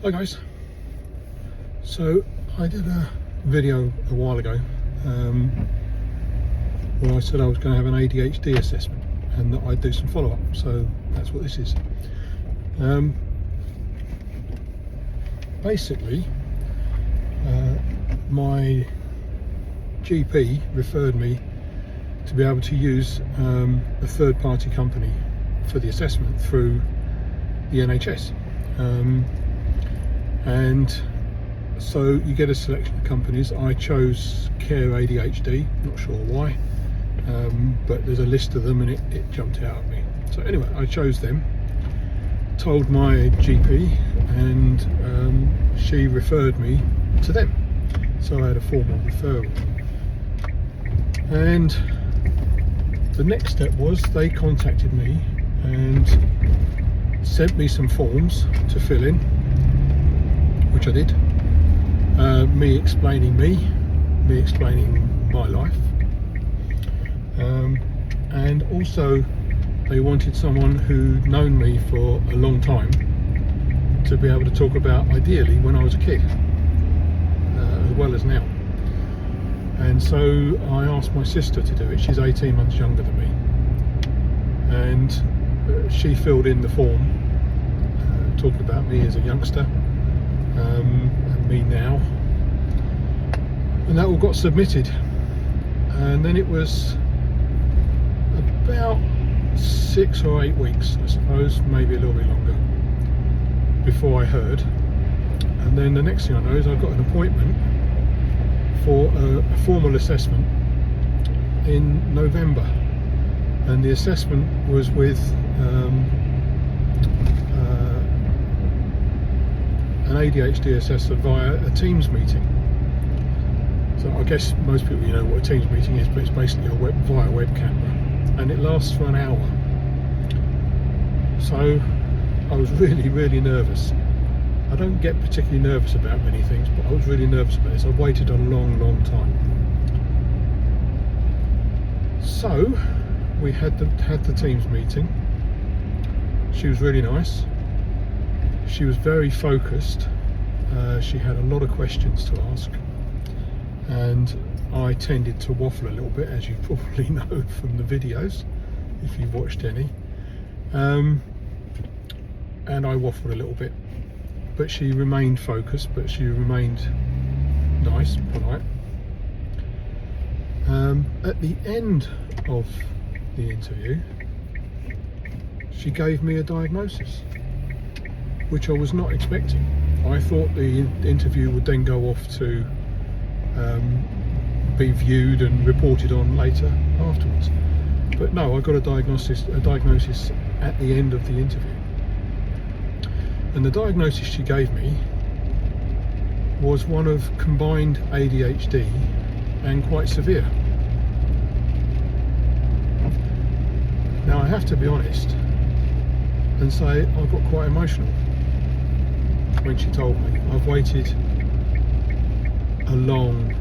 Hi guys, so I did a video a while ago where I said I was going to have an ADHD assessment and that I'd do some follow-up, so that's what this is. Basically, my GP referred me to be able to use a third-party company for the assessment through the NHS. And so you get a selection of companies. I chose Care ADHD, not sure why, but there's a list of them and it jumped out at me. So anyway, I chose them, told my GP, and she referred me to them. So I had a formal referral. And the next step was they contacted me and sent me some forms to fill in, which I did. Me explaining my life, and also they wanted someone who'd known me for a long time to be able to talk about, ideally, when I was a kid, as well as now. And so I asked my sister to do it. She's 18 months younger than me, and she filled in the form talking about me as a youngster, and me now, and that all got submitted. And then it was about 6 or 8 weeks, I suppose, maybe a little bit longer, before I heard. And then the next thing I know is I got an appointment for a formal assessment in November, and the assessment was with an ADHD assessor via a Teams meeting. So I guess most people, you know what a Teams meeting is, but it's basically via web camera, and it lasts for an hour. So I was really nervous. I don't get particularly nervous about many things, but I was really nervous about this. I've waited a long time. So we had the Teams meeting. She was really nice. She was very focused. She had a lot of questions to ask, and I tended to waffle a little bit, as you probably know from the videos, if you've watched any. And I waffled a little bit, but she remained focused, but she remained nice, polite. At the end of the interview, she gave me a diagnosis, which I was not expecting. I thought the interview would then go off to be viewed and reported on later afterwards. But no, I got a diagnosis at the end of the interview. And the diagnosis she gave me was one of combined ADHD and quite severe. Now I have to be honest and say I got quite emotional when she told me. I've waited a long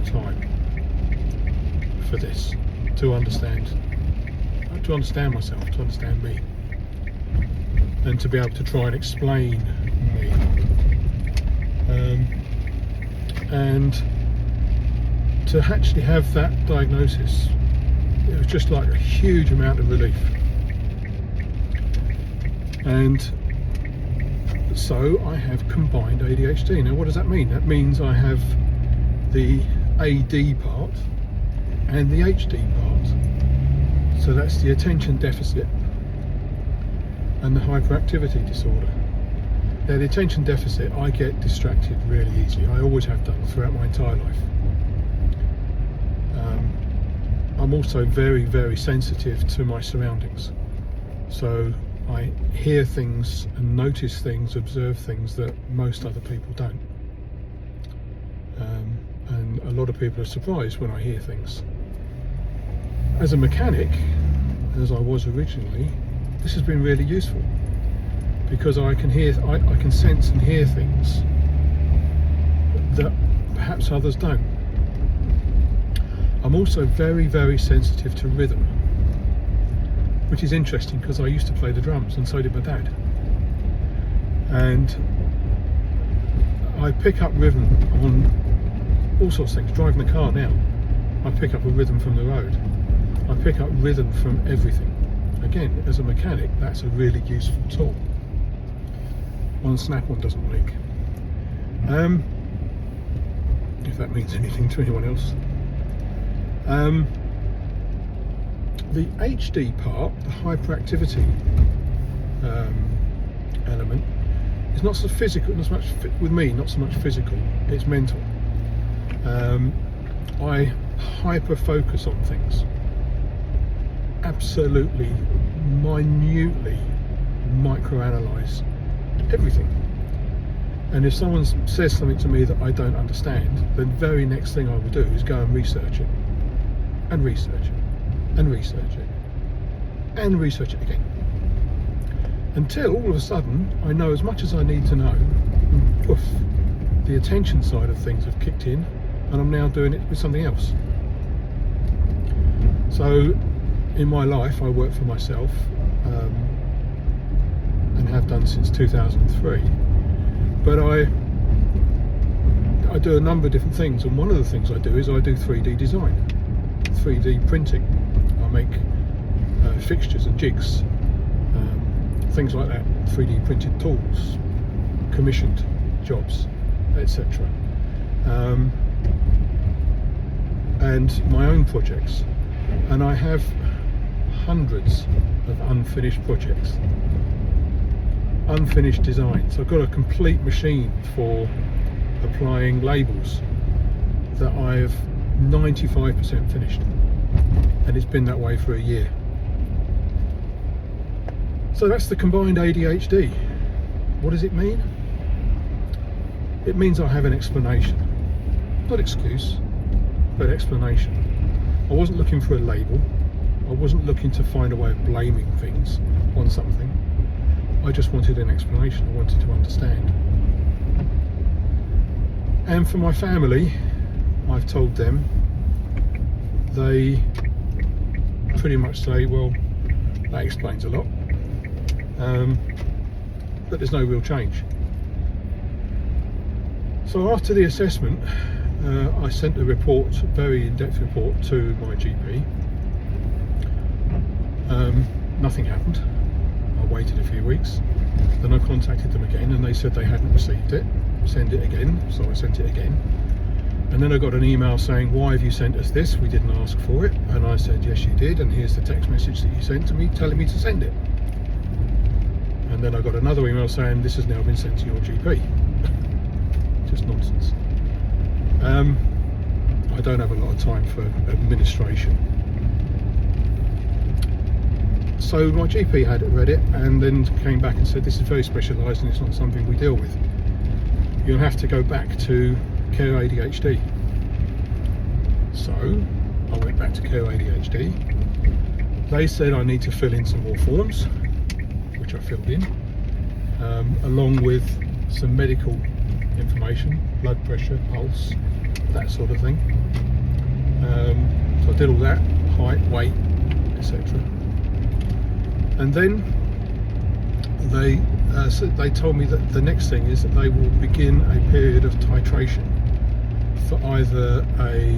time for this, to understand myself, to understand me, and to be able to try and explain me, and to actually have that diagnosis, it was just like a huge amount of relief. And so I have combined ADHD. Now what does that mean? That means I have the AD part and the HD part. So that's the attention deficit and the hyperactivity disorder. Now the attention deficit, I get distracted really easily. I always have done throughout my entire life. I'm also very sensitive to my surroundings. So I hear things and notice things, observe things that most other people don't. And a lot of people are surprised when I hear things. As a mechanic, as I was originally, this has been really useful, because I can sense and hear things that perhaps others don't. I'm also very sensitive to rhythm, which is interesting because I used to play the drums, and so did my dad. And I pick up rhythm on all sorts of things. Driving the car now, I pick up a rhythm from the road. I pick up rhythm from everything. Again, as a mechanic, that's a really useful tool. One snap-on doesn't leak. If that means anything to anyone else. The HD part, the hyperactivity element, is not so physical, not so much with me, not so much physical, it's mental. I hyper focus on things, absolutely minutely microanalyze everything. And if someone says something to me that I don't understand, the very next thing I will do is go and research it, and research it, and research it, and research it again, until all of a sudden I know as much as I need to know, and poof, the attention side of things have kicked in, and I'm now doing it with something else. So in my life I work for myself, and have done since 2003, but I do a number of different things, and one of the things I do is I do 3D design, 3D printing. I make fixtures and jigs, things like that, 3D printed tools, commissioned jobs, etc. And my own projects, and I have hundreds of unfinished projects, unfinished designs. I've got a complete machine for applying labels that I've 95% finished, and it's been that way for a year. So that's the combined ADHD. What does it mean? It means I have an explanation, not excuse, but explanation. I wasn't looking for a label. I wasn't looking to find a way of blaming things on something. I just wanted an explanation. I wanted to understand. And for my family, I've told them, they pretty much say, well, that explains a lot, but there's no real change. So after the assessment, I sent a report, a very in-depth report, to my GP. Nothing happened. I waited a few weeks, then I contacted them again, and they said they hadn't received it. Send it again. So I sent it again, and then I got an email saying, why have you sent us this? We didn't ask for it. And I said, yes you did, and here's the text message that you sent to me telling me to send it. And then I got another email saying, this has now been sent to your GP. Just nonsense. I don't have a lot of time for administration. So my GP had read it and then came back and said, this is very specialised and it's not something we deal with. You'll have to go back to Care ADHD. So I went back to Care ADHD. They said I need to fill in some more forms, which I filled in, along with some medical information, blood pressure, pulse, that sort of thing. So I did all that, height, weight, etc. And then they told me that the next thing is that they will begin a period of titration for either a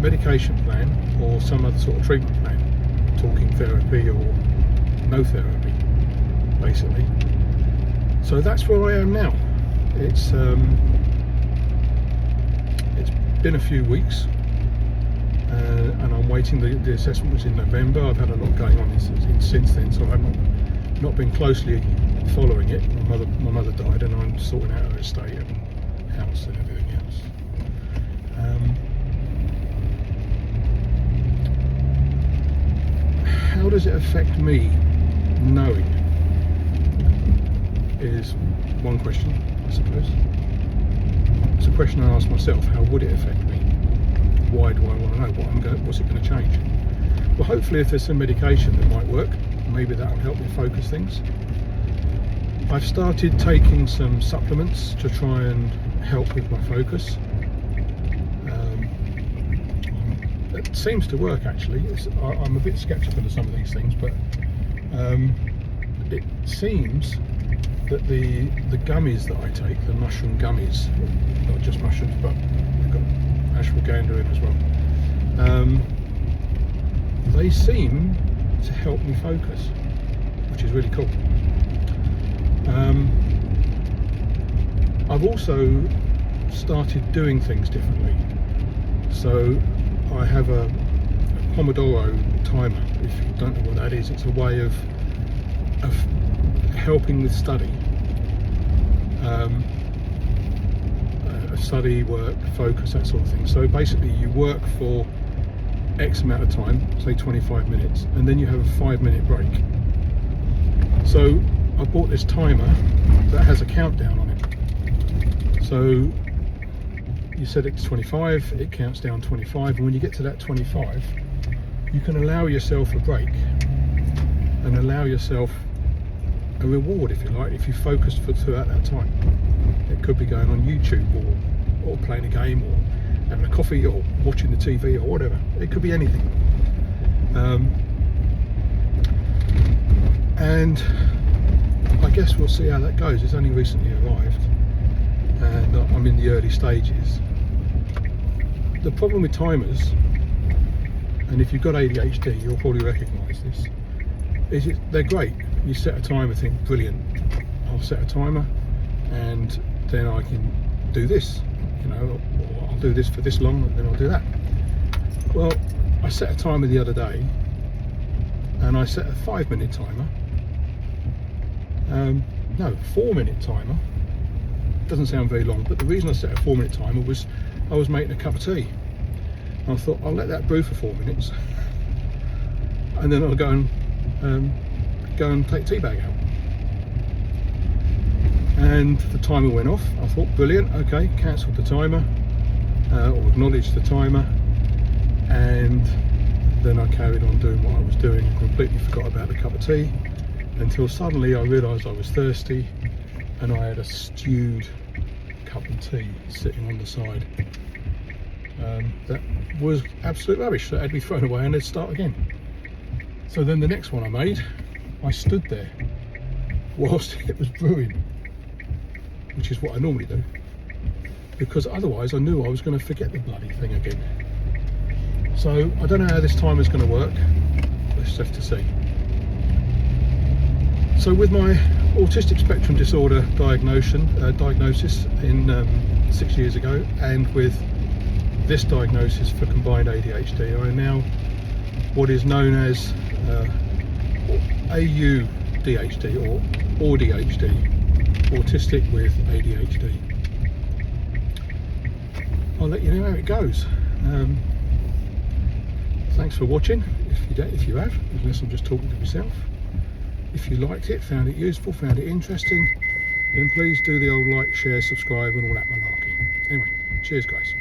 medication plan or some other sort of treatment plan, talking therapy or no therapy, basically. So that's where I am now. It's been a few weeks, and I'm waiting. The assessment was in November. I've had a lot going on since then, so I've not been closely following it. My mother died, and I'm sorting out her estate and house and everything else. How does it affect me knowing? Is one question, I suppose. It's a question I ask myself: how would it affect me? Why do I want to know what's it going to change? Well, hopefully, if there's some medication that might work, maybe that'll help me focus things. I've started taking some supplements to try and help with my focus. It seems to work, actually. I'm a bit sceptical of some of these things, but it seems that the gummies that I take, the mushroom gummies, not just mushrooms, but they've got ashwagandha in as well, they seem to help me focus, which is really cool. I've also started doing things differently. So I have a Pomodoro timer. If you don't know what that is, it's a way of helping with study. Study, work, focus, that sort of thing. So basically you work for X amount of time, say 25 minutes, and then you have a 5-minute break. So I bought this timer that has a countdown on it. So you set it to 25, it counts down 25, and when you get to that 25, you can allow yourself a break and allow yourself a reward, if you like, if you focused throughout that time. It could be going on YouTube or playing a game or having a coffee or watching the TV or whatever. It could be anything. And I guess we'll see how that goes. It's only recently arrived and I'm in the early stages. The problem with timers, and if you've got ADHD you'll probably recognise this, is they're great. You set a timer, think brilliant, I'll set a timer and then I can do this, you know, or I'll do this for this long and then I'll do that. Well, I set a timer the other day and I set a 5-minute timer, no, 4-minute timer. Doesn't sound very long, but the reason I set a 4-minute timer was I was making a cup of tea. And I thought I'll let that brew for 4 minutes and then I'll go and take the tea bag out. And the timer went off. I thought brilliant, okay, cancelled the timer or acknowledged the timer, and then I carried on doing what I was doing and completely forgot about the cup of tea until suddenly I realised I was thirsty and I had a stewed cup of tea sitting on the side. That was absolute rubbish. That had to be thrown away and then start again. So then the next one I made, I stood there whilst it was brewing, which is what I normally do, because otherwise I knew I was going to forget the bloody thing again. So I don't know how this timer is going to work. Let's have to see. So with my autistic spectrum disorder diagnosis in 6 years ago, and with this diagnosis for combined ADHD, I am now what is known as AUDHD or ADHD, autistic with ADHD. I'll let you know how it goes. Thanks for watching, if you have, unless I'm just talking to myself. If you liked it, found it useful, found it interesting, then please do the old like, share, subscribe and all that malarkey. Anyway, cheers guys.